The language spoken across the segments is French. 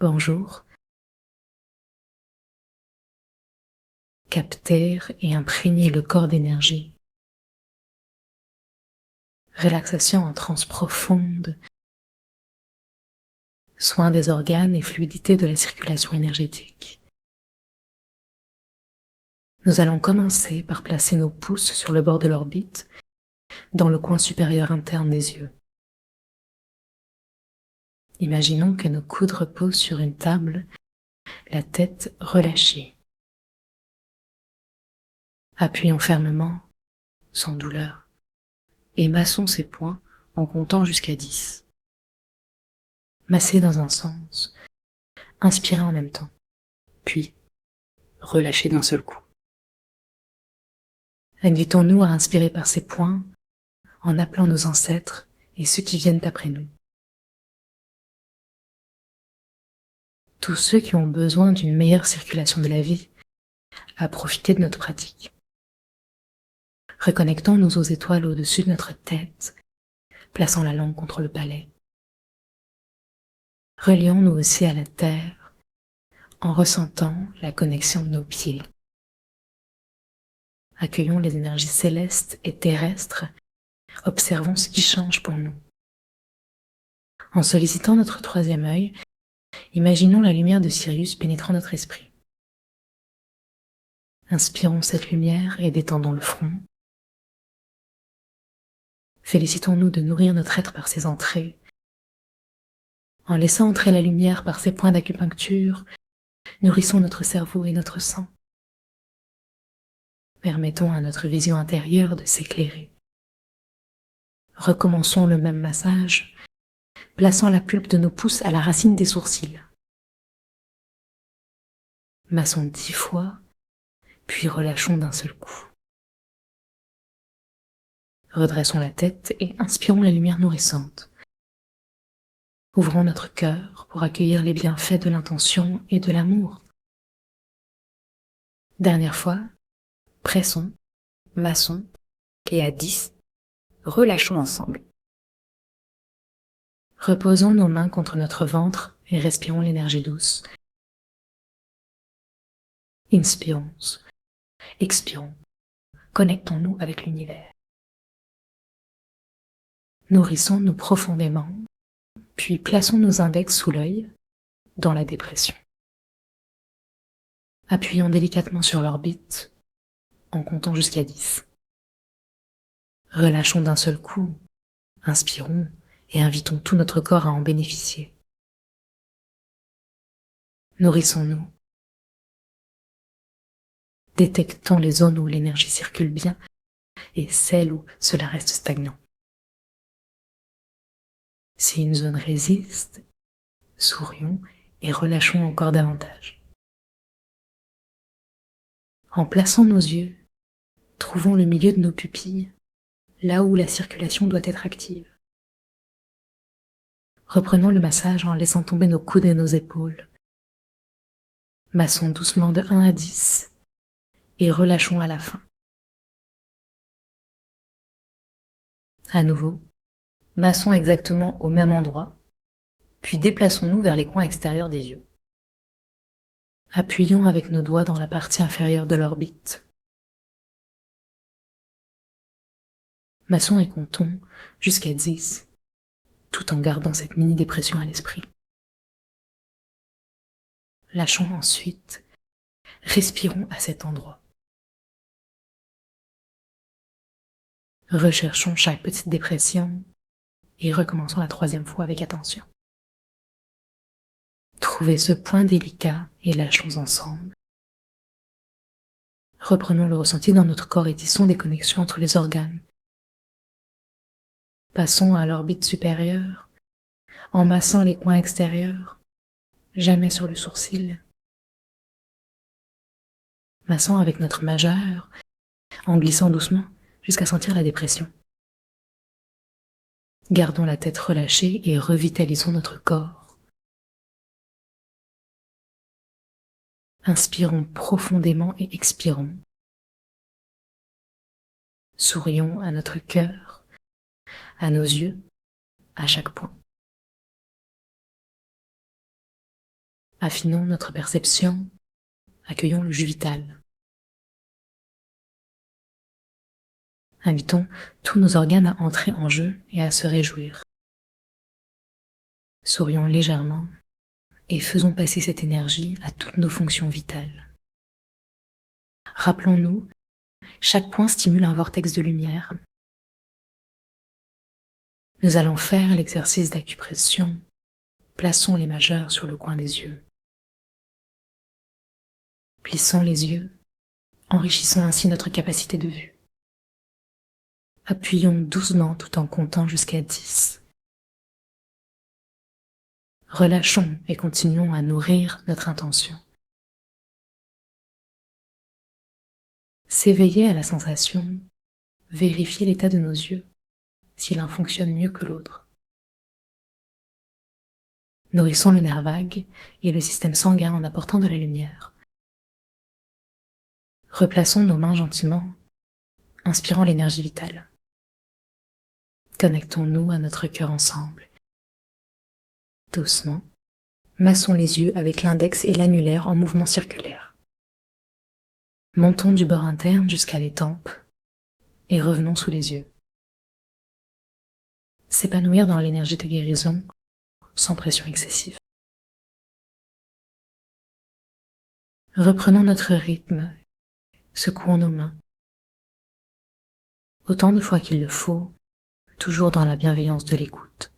Bonjour. Capter et imprégner le corps d'énergie. Relaxation en transe profonde. Soin des organes et fluidité de la circulation énergétique. Nous allons commencer par placer nos pouces sur le bord de l'orbite, dans le coin supérieur interne des yeux. Imaginons que nos coudes reposent sur une table, la tête relâchée. Appuyons fermement, sans douleur, et massons ces points en comptant jusqu'à 10. Massez dans un sens, inspirez en même temps, puis relâchez d'un seul coup. Invitons-nous à inspirer par ces points en appelant nos ancêtres et ceux qui viennent après nous. Tous ceux qui ont besoin d'une meilleure circulation de la vie, à profiter de notre pratique. Reconnectons-nous aux étoiles au-dessus de notre tête, plaçant la langue contre le palais. Relions-nous aussi à la terre en ressentant la connexion de nos pieds. Accueillons les énergies célestes et terrestres, observons ce qui change pour nous. En sollicitant notre troisième œil, imaginons la lumière de Sirius pénétrant notre esprit. Inspirons cette lumière et détendons le front. Félicitons-nous de nourrir notre être par ses entrées. En laissant entrer la lumière par ses points d'acupuncture, nourrissons notre cerveau et notre sang. Permettons à notre vision intérieure de s'éclairer. Recommençons le même massage, plaçant la pulpe de nos pouces à la racine des sourcils. Massons 10 fois, puis relâchons d'un seul coup. Redressons la tête et inspirons la lumière nourrissante. Ouvrons notre cœur pour accueillir les bienfaits de l'intention et de l'amour. Dernière fois, pressons, massons, et à 10, relâchons ensemble. Reposons nos mains contre notre ventre et respirons l'énergie douce. Inspirons, expirons, connectons-nous avec l'univers. Nourrissons-nous profondément, puis plaçons nos index sous l'œil, dans la dépression. Appuyons délicatement sur l'orbite, en comptant jusqu'à 10. Relâchons d'un seul coup, inspirons et invitons tout notre corps à en bénéficier. Nourrissons-nous. Détectons les zones où l'énergie circule bien et celles où cela reste stagnant. Si une zone résiste, sourions et relâchons encore davantage. En plaçant nos yeux, trouvons le milieu de nos pupilles, là où la circulation doit être active. Reprenons le massage en laissant tomber nos coudes et nos épaules. Massons doucement de 1 à 10 et relâchons à la fin. À nouveau, massons exactement au même endroit, puis déplaçons-nous vers les coins extérieurs des yeux. Appuyons avec nos doigts dans la partie inférieure de l'orbite. Massons et comptons jusqu'à 10, tout en gardant cette mini-dépression à l'esprit. Lâchons ensuite, respirons à cet endroit. Recherchons chaque petite dépression et recommençons la troisième fois avec attention. Trouvez ce point délicat et lâchons ensemble. Reprenons le ressenti dans notre corps et tissons des connexions entre les organes. Passons à l'orbite supérieure, en massant les coins extérieurs, jamais sur le sourcil. Massons avec notre majeur, en glissant doucement jusqu'à sentir la dépression. Gardons la tête relâchée et revitalisons notre corps. Inspirons profondément et expirons. Sourions à notre cœur, à nos yeux, à chaque point. Affinons notre perception, accueillons le jus vital. Invitons tous nos organes à entrer en jeu et à se réjouir. Sourions légèrement et faisons passer cette énergie à toutes nos fonctions vitales. Rappelons-nous, chaque point stimule un vortex de lumière. Nous allons faire l'exercice d'acupression. Plaçons les majeurs sur le coin des yeux. Plissons les yeux, enrichissons ainsi notre capacité de vue. Appuyons doucement tout en comptant jusqu'à 10. Relâchons et continuons à nourrir notre intention. S'éveiller à la sensation, vérifier l'état de nos yeux, si l'un fonctionne mieux que l'autre. Nourrissons le nerf vague et le système sanguin en apportant de la lumière. Replaçons nos mains gentiment, inspirant l'énergie vitale. Connectons-nous à notre cœur ensemble. Doucement, massons les yeux avec l'index et l'annulaire en mouvement circulaire. Montons du bord interne jusqu'à les tempes et revenons sous les yeux. S'épanouir dans l'énergie de guérison sans pression excessive. Reprenons notre rythme, secouons nos mains. Autant de fois qu'il le faut, toujours dans la bienveillance de l'écoute.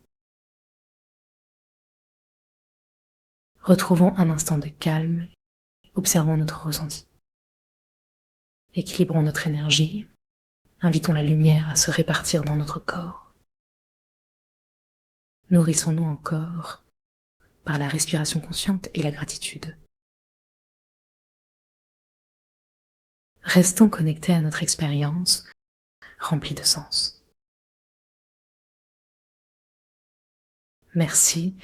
Retrouvons un instant de calme, observons notre ressenti. Équilibrons notre énergie, invitons la lumière à se répartir dans notre corps. Nourrissons-nous encore par la respiration consciente et la gratitude. Restons connectés à notre expérience, remplie de sens. Merci